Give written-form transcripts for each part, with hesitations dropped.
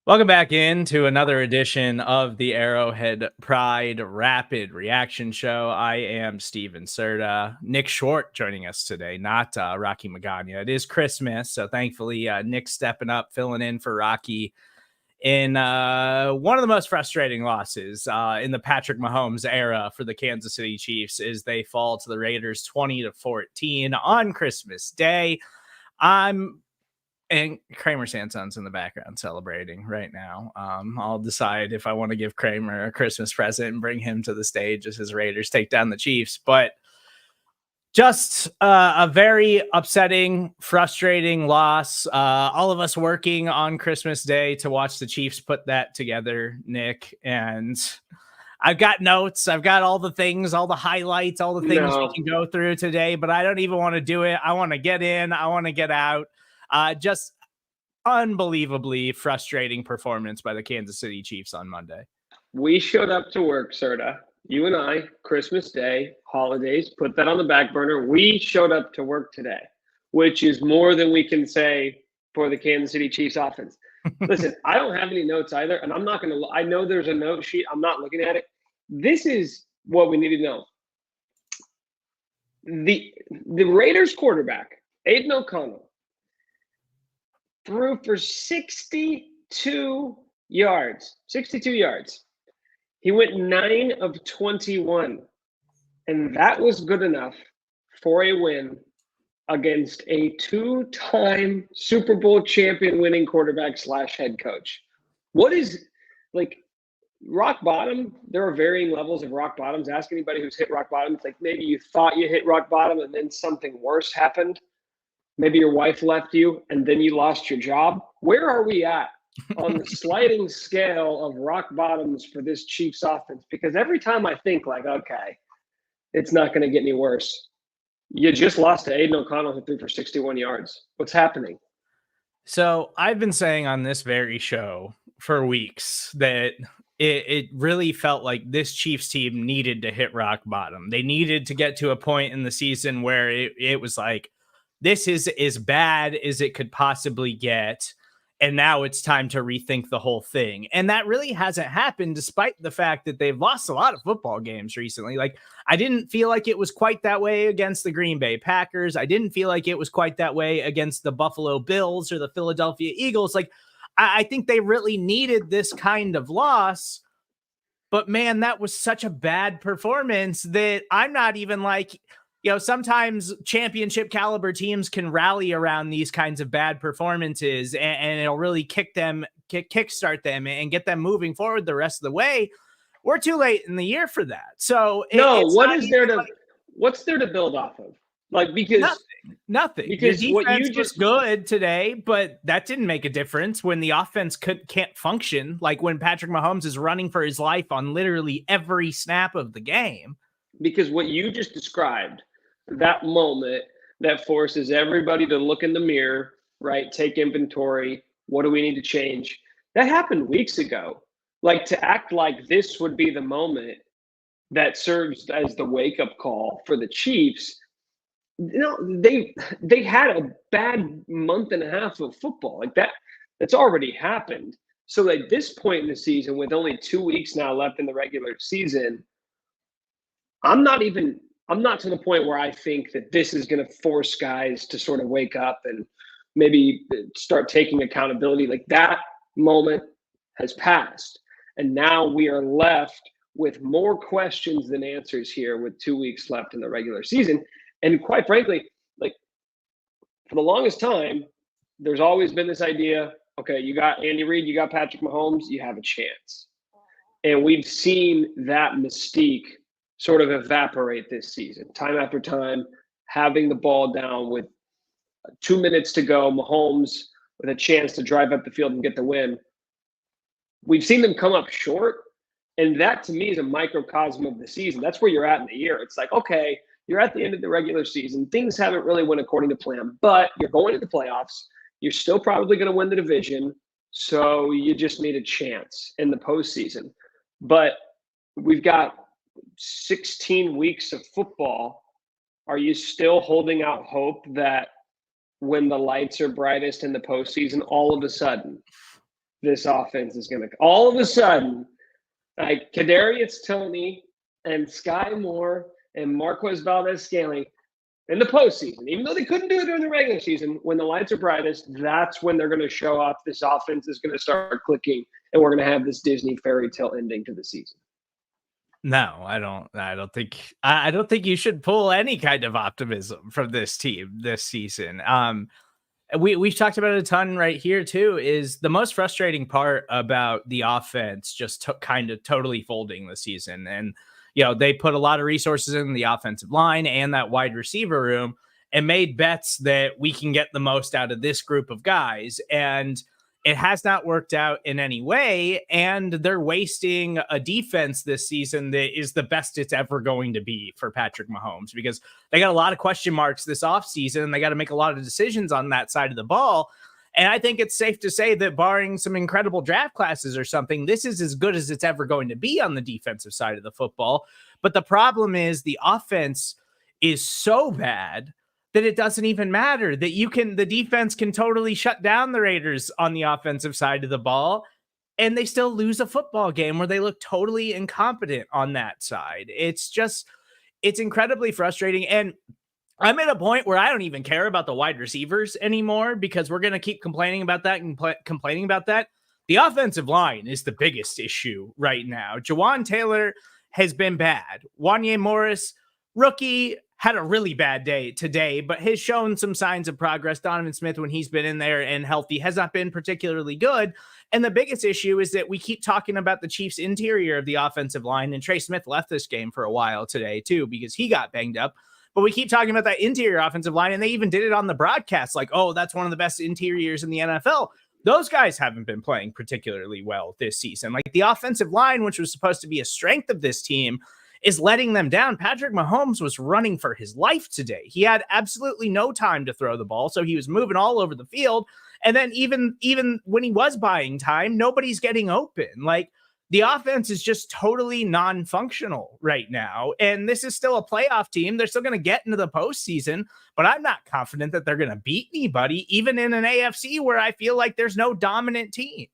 Welcome back into another edition of the Arrowhead Pride Rapid Reaction Show. I am Steven Serda. Nick Schwerdt joining us today, not Rocky Magana. It is Christmas, so thankfully Nick's stepping up, filling in for Rocky in one of the most frustrating losses in the Patrick Mahomes era for the Kansas City Chiefs as they fall to the Raiders 20-14 on Christmas Day. And Kramer Sanson's in the background celebrating right now. I'll decide if I want to give Kramer a Christmas present and bring him to the stage as his Raiders take down the Chiefs. But just a very upsetting, frustrating loss. All of us working on Christmas Day to watch the Chiefs put that together, Nick. And I've got notes. I've got all the things, all the highlights, all the things we can go through today, but I don't even want to do it. I want to get in. I want to get out. Just unbelievably frustrating performance by the Kansas City Chiefs on Monday. We showed up to work, Serda. You and I, Christmas Day, holidays, put that on the back burner. We showed up to work today, which is more than we can say for the Kansas City Chiefs offense. Listen, I don't have any notes either, and I'm not going to – I know there's a note sheet. I'm not looking at it. This is what we need to know. The Raiders quarterback, Aiden O'Connell, threw for 62 yards. 62 yards. He went 9 of 21, and that was good enough for a win against a two-time Super Bowl champion winning quarterback / head coach. What is, like, rock bottom? There are varying levels of rock bottoms. Ask anybody who's hit rock bottom. It's like maybe you thought you hit rock bottom and then something worse happened. Maybe your wife left you and then you lost your job. Where are we at on the sliding scale of rock bottoms for this Chiefs offense? Because every time I think like, okay, it's not going to get any worse. You just lost to Aiden O'Connell who threw for 61 yards. What's happening? So I've been saying on this very show for weeks that it really felt like this Chiefs team needed to hit rock bottom. They needed to get to a point in the season where it was like, this is as bad as it could possibly get. And now it's time to rethink the whole thing. And that really hasn't happened, despite the fact that they've lost a lot of football games recently. Like, I didn't feel like it was quite that way against the Green Bay Packers. I didn't feel like it was quite that way against the Buffalo Bills or the Philadelphia Eagles. Like, I think they really needed this kind of loss. But man, that was such a bad performance that I'm not even like, sometimes championship caliber teams can rally around these kinds of bad performances and it'll really kickstart them and get them moving forward the rest of the way. We're too late in the year for that. So what's there to build off of? Like, because nothing. Because your defense was good today, but that didn't make a difference when the offense can't function. Like when Patrick Mahomes is running for his life on literally every snap of the game. Because what you just described, that moment that forces everybody to look in the mirror, right? Take inventory. What do we need to change? That happened weeks ago. Like, to act like this would be the moment that serves as the wake-up call for the Chiefs. They had a bad month and a half of football. Like that's already happened. So at this point in the season, with only 2 weeks now left in the regular season, I'm not to the point where I think that this is going to force guys to sort of wake up and maybe start taking accountability. Like, that moment has passed. And now we are left with more questions than answers here with 2 weeks left in the regular season. And quite frankly, like, for the longest time, there's always been this idea, okay, you got Andy Reid, you got Patrick Mahomes, you have a chance. And we've seen that mystique sort of evaporate this season, time after time, having the ball down with 2 minutes to go, Mahomes with a chance to drive up the field and get the win. We've seen them come up short, and that to me is a microcosm of the season. That's where you're at in the year. It's like, okay, you're at the end of the regular season. Things haven't really went according to plan, but you're going to the playoffs. You're still probably going to win the division, so you just need a chance in the postseason. But we've got 16 weeks of football. Are you still holding out hope that when the lights are brightest in the postseason, all of a sudden this offense is going to – all of a sudden, like Kadarius Toney and Sky Moore and Marquez Valdez-Scantling in the postseason, even though they couldn't do it during the regular season, when the lights are brightest, that's when they're going to show up. This offense is going to start clicking, and we're going to have this Disney fairy tale ending to the season. No, I don't think you should pull any kind of optimism from this team this season. We've talked about it a ton right here too, is the most frustrating part about the offense just kind of totally folding this season. And, they put a lot of resources in the offensive line and that wide receiver room and made bets that we can get the most out of this group of guys. And it has not worked out in any way. And they're wasting a defense this season that is the best it's ever going to be for Patrick Mahomes, because they got a lot of question marks this offseason and they got to make a lot of decisions on that side of the ball. And I think it's safe to say that barring some incredible draft classes or something, this is as good as it's ever going to be on the defensive side of the football. But the problem is the offense is so bad that it doesn't even matter, that the defense can totally shut down the Raiders on the offensive side of the ball, and they still lose a football game where they look totally incompetent on that side. It's incredibly frustrating. And I'm at a point where I don't even care about the wide receivers anymore, because we're going to keep complaining about that and complaining about that. The offensive line is the biggest issue right now. Jawan Taylor has been bad. Wanya Morris, rookie, had a really bad day today, but has shown some signs of progress. Donovan Smith, when he's been in there and healthy, has not been particularly good. And the biggest issue is that we keep talking about the Chiefs' interior of the offensive line, and Trey Smith left this game for a while today too, because he got banged up. But we keep talking about that interior offensive line, and they even did it on the broadcast, like, oh, that's one of the best interiors in the NFL. Those guys haven't been playing particularly well this season. Like, the offensive line, which was supposed to be a strength of this team, is letting them down. Patrick Mahomes was running for his life today. He had absolutely no time to throw the ball, so he was moving all over the field. And then even when he was buying time, nobody's getting open. Like, the offense is just totally non-functional right now. And this is still a playoff team. They're still going to get into the postseason, but I'm not confident that they're going to beat anybody, even in an AFC where I feel like there's no dominant team.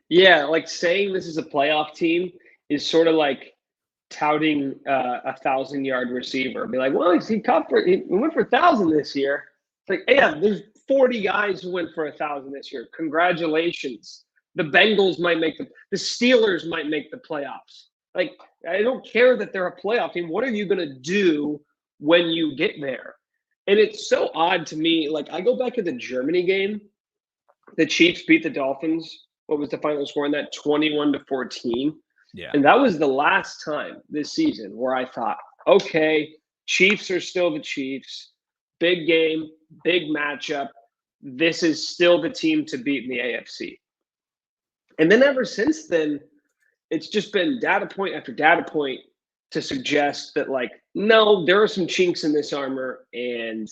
Yeah, like saying this is a playoff team is sort of like touting a 1,000-yard receiver. Be like, well, he went for 1,000 this year. It's like, yeah, there's 40 guys who went for 1,000 this year. Congratulations. The Bengals might make the Steelers might make the playoffs. Like, I don't care that they're a playoff team. What are you going to do when you get there? And it's so odd to me. Like, I go back to the Germany game. The Chiefs beat the Dolphins. What was the final score in that? 21-14. Yeah. And that was the last time this season where I thought, okay, Chiefs are still the Chiefs. Big game, big matchup. This is still the team to beat in the AFC. And then ever since then, it's just been data point after data point to suggest that, like, no, there are some chinks in this armor, and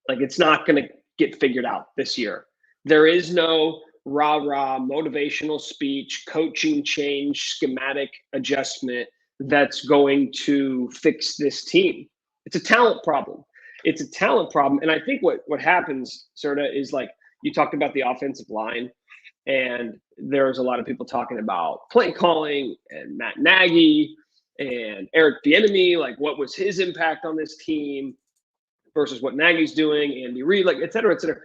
like, it's not going to get figured out this year. There is no rah-rah motivational speech, coaching change, schematic adjustment that's going to fix this team. It's a talent problem. It's a talent problem. And I think what happens, Serda, is, like, you talked about the offensive line, and there's a lot of people talking about play calling and Matt Nagy and Eric Bieniemy, like, what was his impact on this team versus what Nagy's doing, Andy Reid, like, et cetera, et cetera.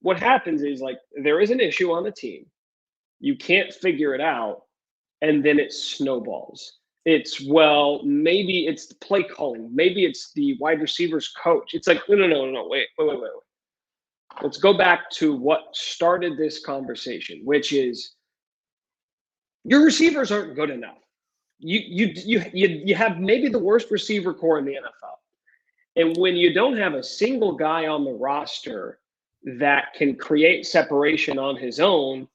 What happens is, like, there is an issue on the team. You can't figure it out, and then it snowballs. It's, well, maybe it's the play calling. Maybe it's the wide receivers coach. It's like, no, wait. Let's go back to what started this conversation, which is your receivers aren't good enough. You have maybe the worst receiver core in the NFL. And when you don't have a single guy on the roster that can create separation on his own,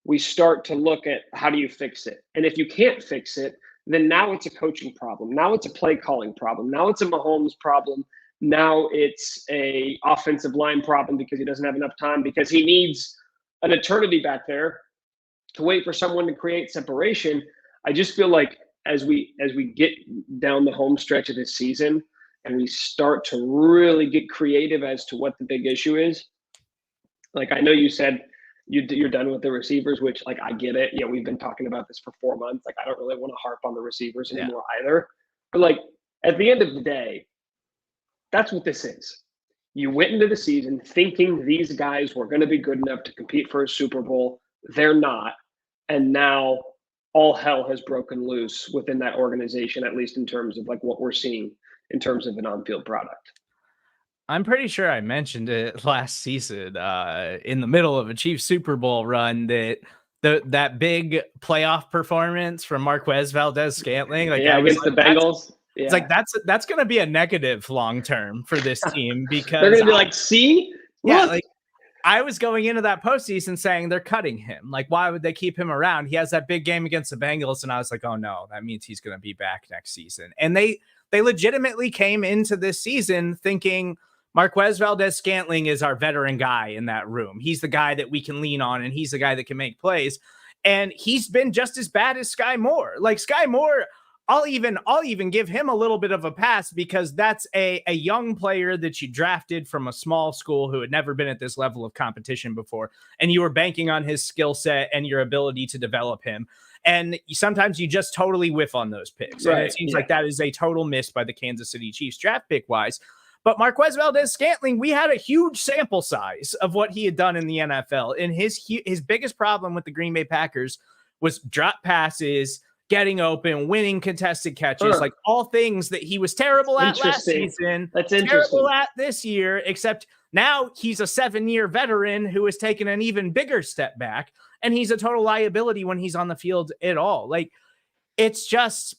we start to look at, how do you fix it? And if you can't fix it, then now it's a coaching problem. Now it's a play calling problem. Now it's a Mahomes problem. Now it's a offensive line problem because he doesn't have enough time, because he needs an eternity back there to wait for someone to create separation. I just feel like as we get down the home stretch of this season and we start to really get creative as to what the big issue is, like, I know you said, you're done with the receivers, which like I get it. We've been talking about this for 4 months. Like I don't really want to harp on the receivers anymore either. But like at the end of the day, that's what this is. You went into the season thinking these guys were going to be good enough to compete for a Super Bowl. They're not. And now all hell has broken loose within that organization, at least in terms of like what we're seeing in terms of an on-field product. I'm pretty sure I mentioned it last season in the middle of a Chiefs Super Bowl run that that big playoff performance from Marquez Valdez-Scantling, like I was against like, the Bengals. It's like that's going to be a negative long term for this team because they're going to be like, see, yeah, look. like I was going into that postseason saying they're cutting him. Like, why would they keep him around? He has that big game against the Bengals, and I was like, oh no, that means he's going to be back next season. And they legitimately came into this season thinking Marquez Valdez-Scantling is our veteran guy in that room. He's the guy that we can lean on, and he's the guy that can make plays. And he's been just as bad as Sky Moore. Like Sky Moore, I'll even give him a little bit of a pass because that's a young player that you drafted from a small school who had never been at this level of competition before. And you were banking on his skill set and your ability to develop him. And sometimes you just totally whiff on those picks. Right, and it seems like that is a total miss by the Kansas City Chiefs draft pick wise. But Marquez Valdez-Scantling, we had a huge sample size of what he had done in the NFL. And his biggest problem with the Green Bay Packers was drop passes, getting open, winning contested catches, like all things that he was terrible at last season. That's terrible at this year, except now he's a 7-year veteran who has taken an even bigger step back, and he's a total liability when he's on the field at all. Like, it's just...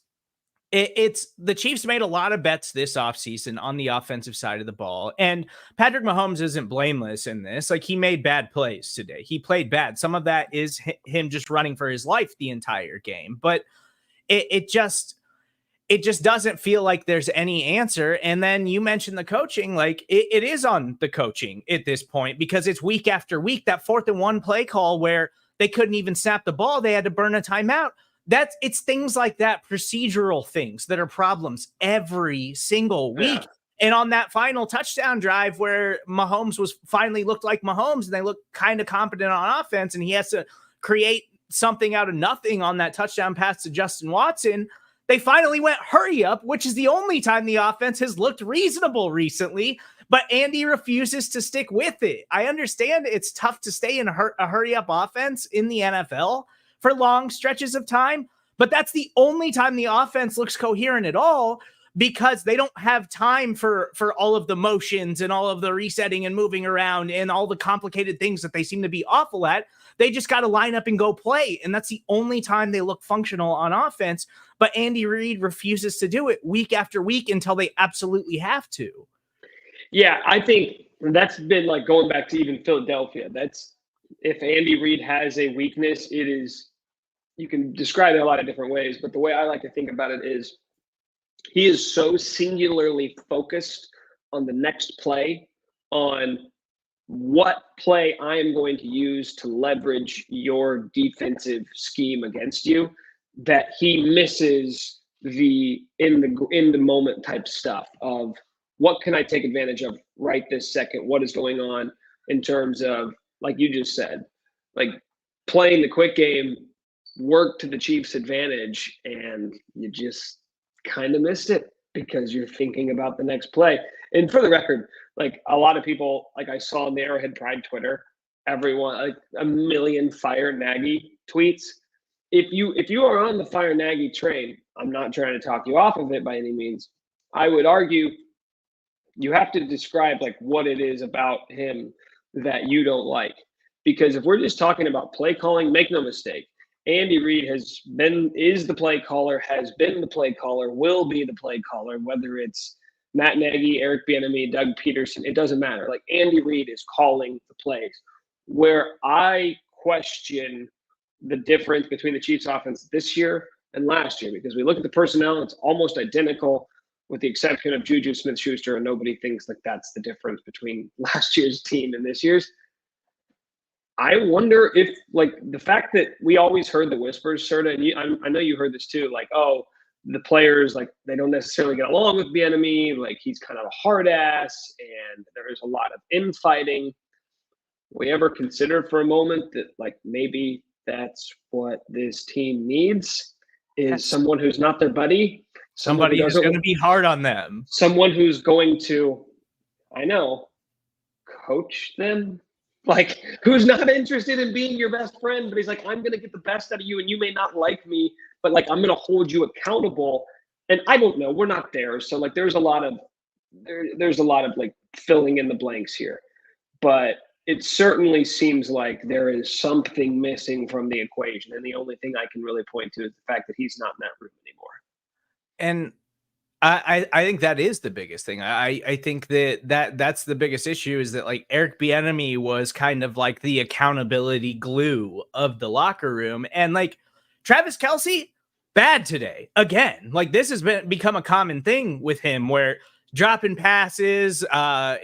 It's the Chiefs made a lot of bets this offseason on the offensive side of the ball. And Patrick Mahomes isn't blameless in this. Like, he made bad plays today. He played bad. Some of that is him just running for his life the entire game. But it just doesn't feel like there's any answer. And then you mentioned the coaching. Like, it is on the coaching at this point because it's week after week. That 4th and 1 play call where they couldn't even snap the ball. They had to burn a timeout. It's things like that, procedural things that are problems every single week. Yeah. And on that final touchdown drive where Mahomes finally looked like Mahomes and they looked kind of competent on offense and he has to create something out of nothing on that touchdown pass to Justin Watson, they finally went hurry up, which is the only time the offense has looked reasonable recently. But Andy refuses to stick with it. I understand it's tough to stay in a hurry up offense in the NFL for long stretches of time, but that's the only time the offense looks coherent at all because they don't have time for all of the motions and all of the resetting and moving around and all the complicated things that they seem to be awful at. They just got to line up and go play, and that's the only time they look functional on offense, but Andy Reid refuses to do it week after week until they absolutely have to. Yeah, I think that's been like going back to even Philadelphia. That's if Andy Reid has a weakness, it is, you can describe it a lot of different ways, but the way I like to think about it is he is so singularly focused on the next play, on what play I am going to use to leverage your defensive scheme against you, that he misses the in the moment type stuff of what can I take advantage of right this second? What is going on in terms of, like you just said, like playing the quick game work to the Chiefs' advantage, and you just kind of missed it because you're thinking about the next play. And for the record, like a lot of people, like I saw on the Arrowhead Pride Twitter, everyone, like a million Fire Nagy tweets. If you are on the Fire Nagy train, I'm not trying to talk you off of it by any means. I would argue you have to describe like what it is about him that you don't like. Because if we're just talking about play calling, make no mistake, Andy Reid is the play caller, has been the play caller, will be the play caller, whether it's Matt Nagy, Eric Bieniemy, Doug Peterson, it doesn't matter. Like Andy Reid is calling the plays. Where I question the difference between the Chiefs offense this year and last year, because we look at the personnel, it's almost identical with the exception of Juju Smith-Schuster, and nobody thinks like that's the difference between last year's team and this year's. I wonder if, like, the fact that we always heard the whispers, Serda, and I know you heard this too, like, oh, the players, like, they don't necessarily get along with Bieniemy, like, he's kind of a hard ass, and there is a lot of infighting. we ever consider for a moment that like maybe that's what this team needs is someone who's not their buddy, someone who Somebody who's going doesn't, to be hard on them. someone who's going to, I know, coach them? Like, who's not interested in being your best friend, but he's like, I'm going to get the best out of you, and you may not like me, but like, I'm going to hold you accountable. And I don't know, we're not there. So like, there's a lot of like filling in the blanks here, but it certainly seems like there is something missing from the equation. And the only thing I can really point to is the fact that he's not in that room anymore. And I think that is the biggest thing. I think that's the biggest issue is that like Eric Bieniemy was kind of like the accountability glue of the locker room, and like Travis Kelce bad today again. Like this has become a common thing with him where dropping passes,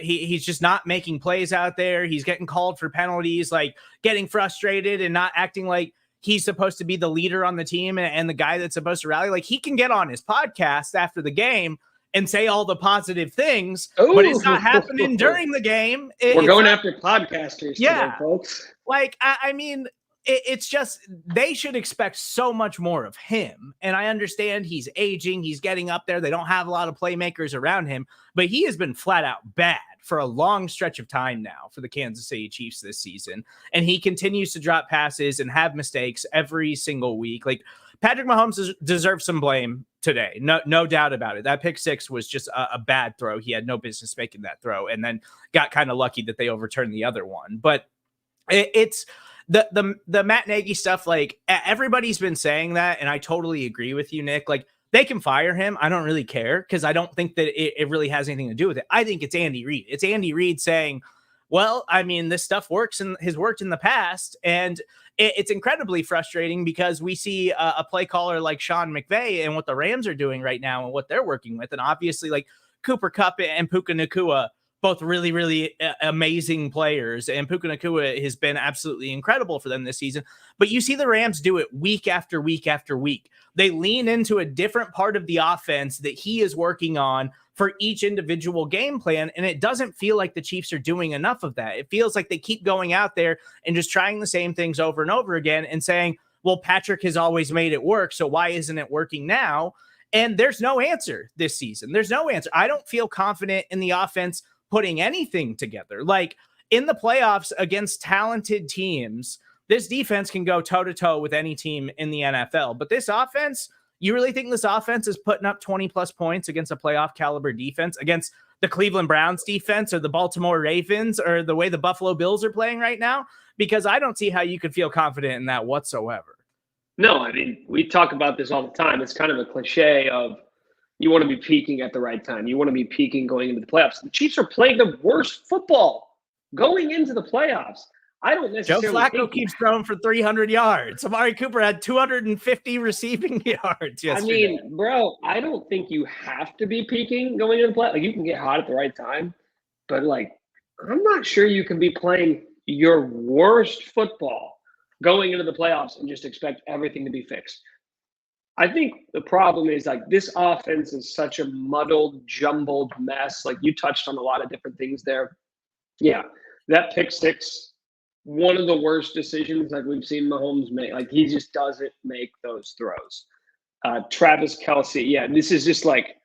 he's just not making plays out there. He's getting called for penalties, like getting frustrated and not acting like he's supposed to be the leader on the team and the guy that's supposed to rally. Like he can get on his podcast after the game and say all the positive things, but it's not happening during the game. We're going after podcasters today, folks. Like, I mean, it's just they should expect so much more of him. And I understand he's aging. He's getting up there. They don't have a lot of playmakers around him, but he has been flat out bad for a long stretch of time now for the Kansas City Chiefs this season. And he continues to drop passes and have mistakes every single week. Like Patrick Mahomes deserves some blame today. No doubt about it. That pick six was just a bad throw. He had no business making that throw and then got kind of lucky that they overturned the other one. But it's the Matt Nagy stuff. Like everybody's been saying that. And I totally agree with you, Nick. Like, they can fire him. I don't really care because I don't think that it really has anything to do with it. I think it's Andy Reid. It's Andy Reid saying, well, I mean, this stuff works and has worked in the past. And it's incredibly frustrating because we see a play caller like Sean McVay and what the Rams are doing right now and what they're working with. And obviously like Cooper Kupp and Puka Nacua, both really, really amazing players. And Puka Nacua has been absolutely incredible for them this season. But you see the Rams do it week after week after week. They lean into a different part of the offense that he is working on for each individual game plan. And it doesn't feel like the Chiefs are doing enough of that. It feels like they keep going out there and just trying the same things over and over again and saying, well, Patrick has always made it work, so why isn't it working now? And there's no answer this season. There's no answer. I don't feel confident in the offense putting anything together. Like in the playoffs against talented teams, this defense can go toe-to-toe with any team in the NFL. But this offense, you really think this offense is putting up 20-plus points against a playoff caliber defense, against the Cleveland Browns defense or the Baltimore Ravens or the way the Buffalo Bills are playing right now? Because I don't see how you could feel confident in that whatsoever. No, I mean, we talk about this all the time. It's kind of a cliche of you want to be peaking at the right time. You want to be peaking going into the playoffs. The Chiefs are playing the worst football going into the playoffs. I don't necessarily. Joe Flacco keeps throwing for 300 yards. Amari Cooper had 250 receiving yards yesterday. I mean, bro, I don't think you have to be peaking going into the playoffs. Like, you can get hot at the right time, but like, I'm not sure you can be playing your worst football going into the playoffs and just expect everything to be fixed. I think the problem is like this offense is such a muddled, jumbled mess. Like you touched on a lot of different things there. Yeah, that pick six, one of the worst decisions like we've seen Mahomes make. Like he just doesn't make those throws. Travis Kelce, yeah, this is just like,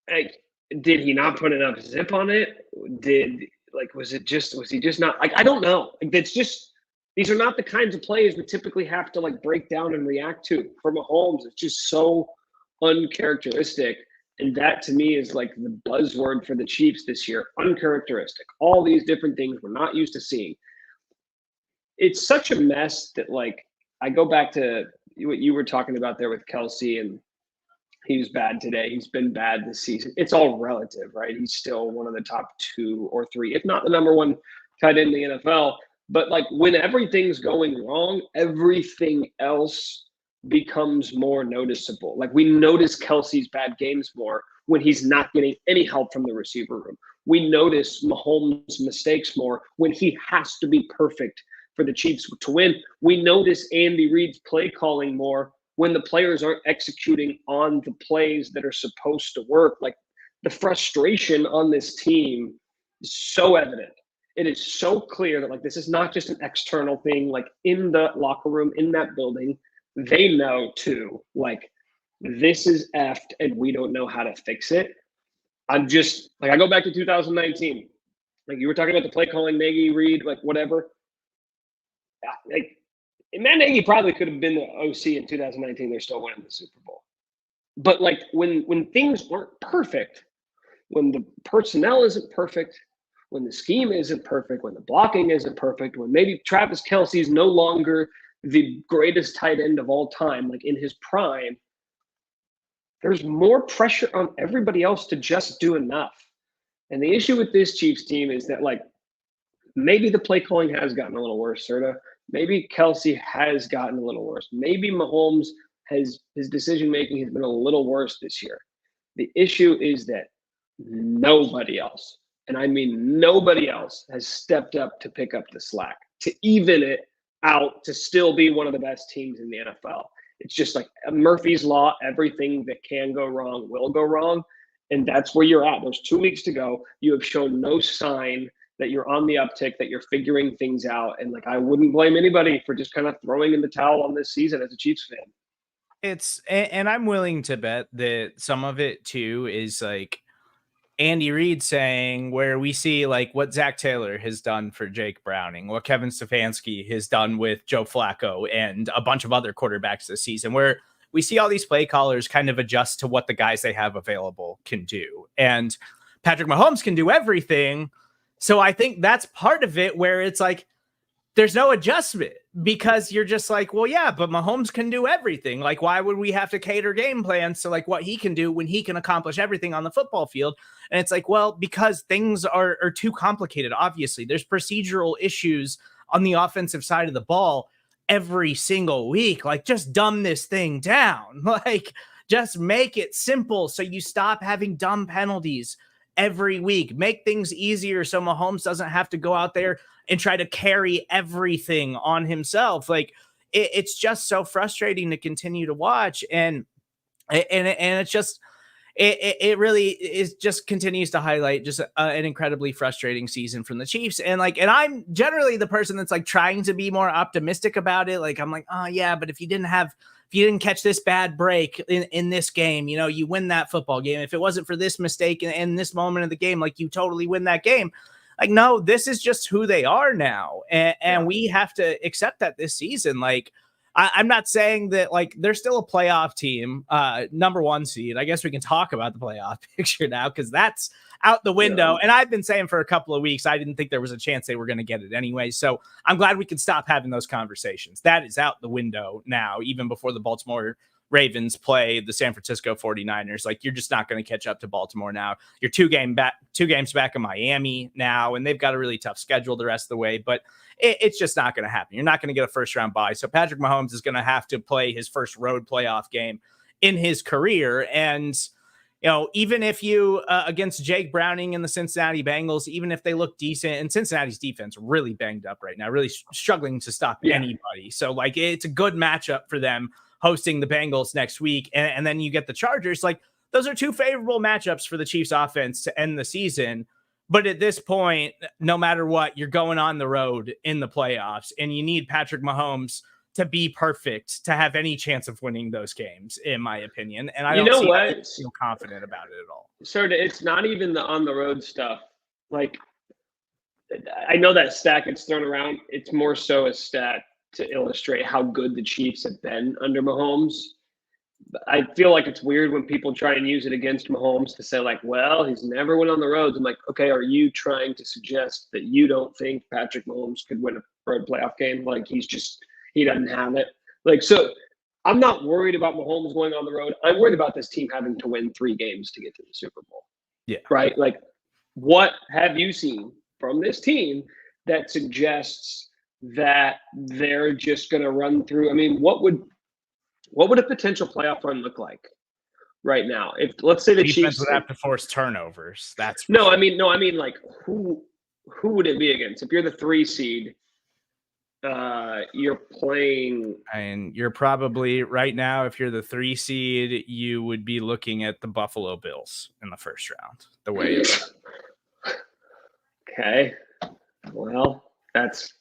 did he not put enough zip on it? Was he just not like, I don't know. Like that's just. These are not the kinds of plays we typically have to like break down and react to. For Mahomes, it's just so uncharacteristic. And that to me is like the buzzword for the Chiefs this year. Uncharacteristic. All these different things we're not used to seeing. It's such a mess that like I go back to what you were talking about there with Kelce, and he was bad today. He's been bad this season. It's all relative, right? He's still one of the top 2 or 3, if not the number 1 tight end in the NFL. But like when everything's going wrong, everything else becomes more noticeable. Like we notice Kelce's bad games more when he's not getting any help from the receiver room. We notice Mahomes' mistakes more when he has to be perfect for the Chiefs to win. We notice Andy Reid's play calling more when the players aren't executing on the plays that are supposed to work. Like the frustration on this team is so evident. it is so clear that like this is not just an external thing. Like in the locker room, in that building, they know too. Like this is effed, and we don't know how to fix it. I'm just like I go back to 2019. Like you were talking about the play calling, Nagy, Reed, like whatever. Like and Matt Nagy probably could have been the OC in 2019. They're still winning the Super Bowl. But like when things aren't perfect, when the personnel isn't perfect, when the scheme isn't perfect, when the blocking isn't perfect, when maybe Travis Kelce is no longer the greatest tight end of all time, like in his prime, there's more pressure on everybody else to just do enough. And the issue with this Chiefs team is that like maybe the play calling has gotten a little worse, Serda. Maybe Kelce has gotten a little worse. Maybe Mahomes his decision making has been a little worse this year. The issue is that nobody else, and I mean nobody else, has stepped up to pick up the slack, to even it out, to still be one of the best teams in the NFL. It's just like Murphy's Law, everything that can go wrong will go wrong. And that's where you're at. There's 2 weeks to go. You have shown no sign that you're on the uptick, that you're figuring things out. And like, I wouldn't blame anybody for just kind of throwing in the towel on this season as a Chiefs fan. And I'm willing to bet that some of it too is like Andy Reid saying, where we see like what Zach Taylor has done for Jake Browning, what Kevin Stefanski has done with Joe Flacco and a bunch of other quarterbacks this season, where we see all these play callers kind of adjust to what the guys they have available can do. And Patrick Mahomes can do everything. So I think that's part of it, where it's like, there's no adjustment, because you're just like, well, yeah, but Mahomes can do everything. Like, why would we have to cater game plans to like what he can do when he can accomplish everything on the football field? And it's like, well, because things are too complicated. Obviously, there's procedural issues on the offensive side of the ball every single week. Like, just dumb this thing down. Like, just make it simple so you stop having dumb penalties every week. Make things easier so Mahomes doesn't have to go out there and try to carry everything on himself. Like it's just so frustrating to continue to watch. And it's just, it really is just continues to highlight just an incredibly frustrating season from the Chiefs. And like, and I'm generally the person that's like trying to be more optimistic about it. Like, I'm like, oh yeah, but if you didn't catch this bad break in this game, you know, you win that football game. If it wasn't for this mistake in this moment of the game, like you totally win that game. Like, no, this is just who they are now. And we have to accept that this season. Like, I'm not saying that like they're still a playoff team, number 1 seed. I guess we can talk about the playoff picture now, because that's out the window. And I've been saying for a couple of weeks, I didn't think there was a chance they were going to get it anyway. So I'm glad we could stop having those conversations. That is out the window now, even before the Baltimore Ravens play the San Francisco 49ers. Like, you're just not going to catch up to Baltimore now. You're 2 games back in Miami now, and they've got a really tough schedule the rest of the way, but it's just not going to happen. You're not going to get a first round bye. So Patrick Mahomes is going to have to play his first road playoff game in his career. And, you know, even if you against Jake Browning and the Cincinnati Bengals, even if they look decent, and Cincinnati's defense really banged up right now, really struggling to stop anybody. So like, it's a good matchup for them hosting the Bengals next week. And then you get the Chargers. Like, those are 2 favorable matchups for the Chiefs offense to end the season. But at this point, no matter what, you're going on the road in the playoffs, and you need Patrick Mahomes to be perfect to have any chance of winning those games, in my opinion. And I don't feel confident about it at all. So it's not even the on the road stuff. Like, I know that stat gets thrown around. It's more so a stat to illustrate how good the Chiefs have been under Mahomes. I feel like it's weird when people try and use it against Mahomes to say like, well, he's never went on the road. I'm like, okay, are you trying to suggest that you don't think Patrick Mahomes could win a road playoff game? Like, he doesn't have it. Like, so I'm not worried about Mahomes going on the road. I'm worried about this team having to win 3 games to get to the Super Bowl. Yeah. Right? Like, what have you seen from this team that suggests that they're just going to run through? I mean, what would a potential playoff run look like right now? If, let's say, the Chiefs would have to force turnovers. That's I mean like who would it be against? If you're the 3 seed, you're playing, and you're probably right now, if you're the 3 seed, you would be looking at the Buffalo Bills in the first round. The way it's okay. Well, that's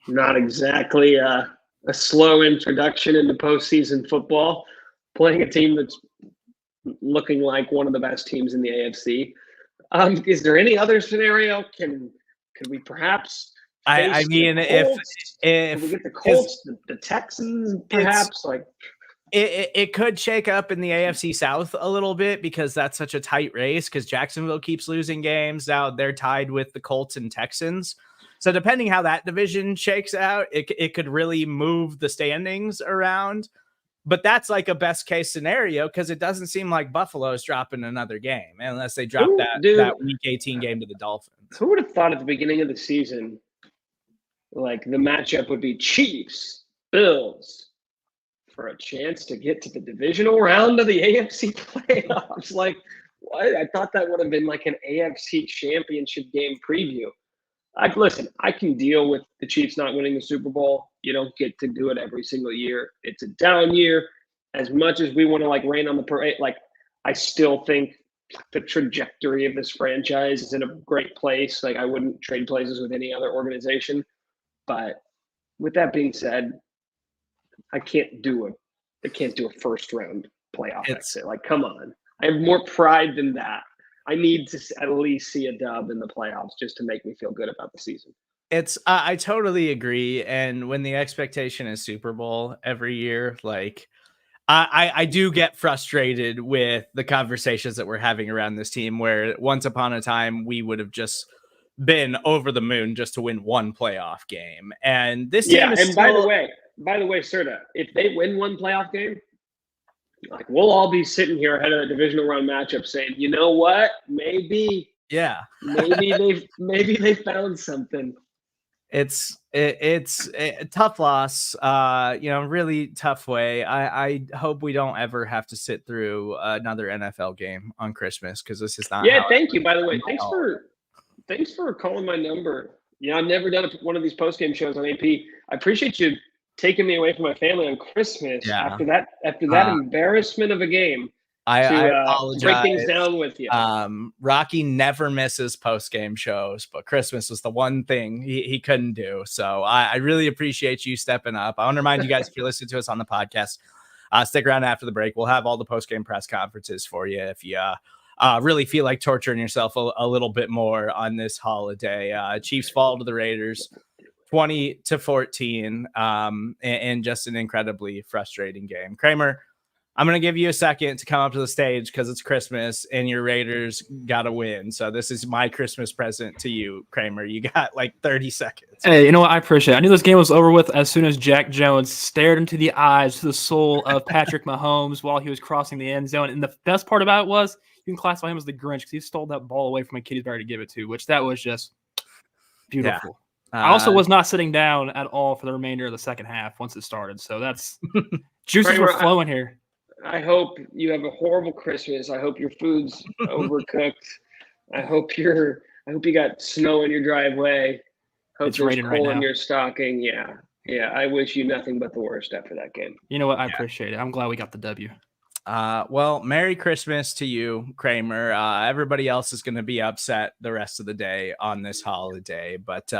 not exactly a slow introduction into postseason football. Playing a team that's looking like one of the best teams in the AFC. Is there any other scenario? Could we perhaps face I mean, the Colts? if Could we get the Colts, the Texans, perhaps? It could shake up in the AFC South a little bit because that's such a tight race because Jacksonville keeps losing games. Now they're tied with the Colts and Texans. So depending how that division shakes out, it could really move the standings around. But that's like a best case scenario because it doesn't seem like Buffalo's dropping another game unless they drop that week 18 game to the Dolphins. Who would have thought at the beginning of the season, like the matchup would be Chiefs, Bills, for a chance to get to the divisional round of the AFC playoffs? Like, what? I thought that would have been like an AFC championship game preview. Listen, I can deal with the Chiefs not winning the Super Bowl. You don't get to do it every single year. It's a down year. As much as we want to like rain on the parade, like I still think the trajectory of this franchise is in a great place. Like I wouldn't trade places with any other organization. But with that being said, I can't do a first round playoff exit. Like, come on. I have more pride than that. I need to at least see a dub in the playoffs just to make me feel good about the season. I totally agree. And when the expectation is Super Bowl every year, like I do get frustrated with the conversations that we're having around this team where once upon a time we would have just been over the moon just to win one playoff game. And this team is by the way, Serda, if they win one playoff game, like we'll all be sitting here ahead of the divisional round matchup saying, you know what? Maybe they found something. It's a tough loss, really tough way. I hope we don't ever have to sit through another NFL game on Christmas because this is not. Yeah, thank you. By the way, thanks for calling my number. I've never done one of these post-game shows on AP. I appreciate you taking me away from my family on Christmas after that embarrassment of a game. I apologize. Break things down with you. Rocky never misses post-game shows, but Christmas was the one thing he couldn't do. So I really appreciate you stepping up. I want to remind you guys, if you're listening to us on the podcast, stick around after the break. We'll have all the post-game press conferences for you if you really feel like torturing yourself a little bit more on this holiday. Chiefs fall to the Raiders 20-14, and just an incredibly frustrating game. Kramer, I'm going to give you a second to come up to the stage because it's Christmas and your Raiders got to win. So this is my Christmas present to you, Kramer. You got like 30 seconds. Hey, you know what? I appreciate it. I knew this game was over with as soon as Jack Jones stared into the eyes to the soul of Patrick Mahomes while he was crossing the end zone. And the best part about it was you can classify him as the Grinch because he stole that ball away from a kid he's ready to give it to, which that was just beautiful. Yeah. I also was not sitting down at all for the remainder of the second half once it started. So that's juices were flowing here. I hope you have a horrible Christmas. I hope your food's overcooked. I hope you got snow in your driveway. Hope it's raining right now. In your stocking. Yeah. I wish you nothing but the worst after that game. You know what? I appreciate it. I'm glad we got the W. Well, Merry Christmas to you, Kramer. Everybody else is going to be upset the rest of the day on this holiday, but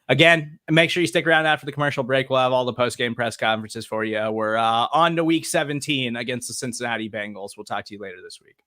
again, make sure you stick around after the commercial break. We'll have all the post-game press conferences for you. We're on to week 17 against the Cincinnati Bengals. We'll talk to you later this week.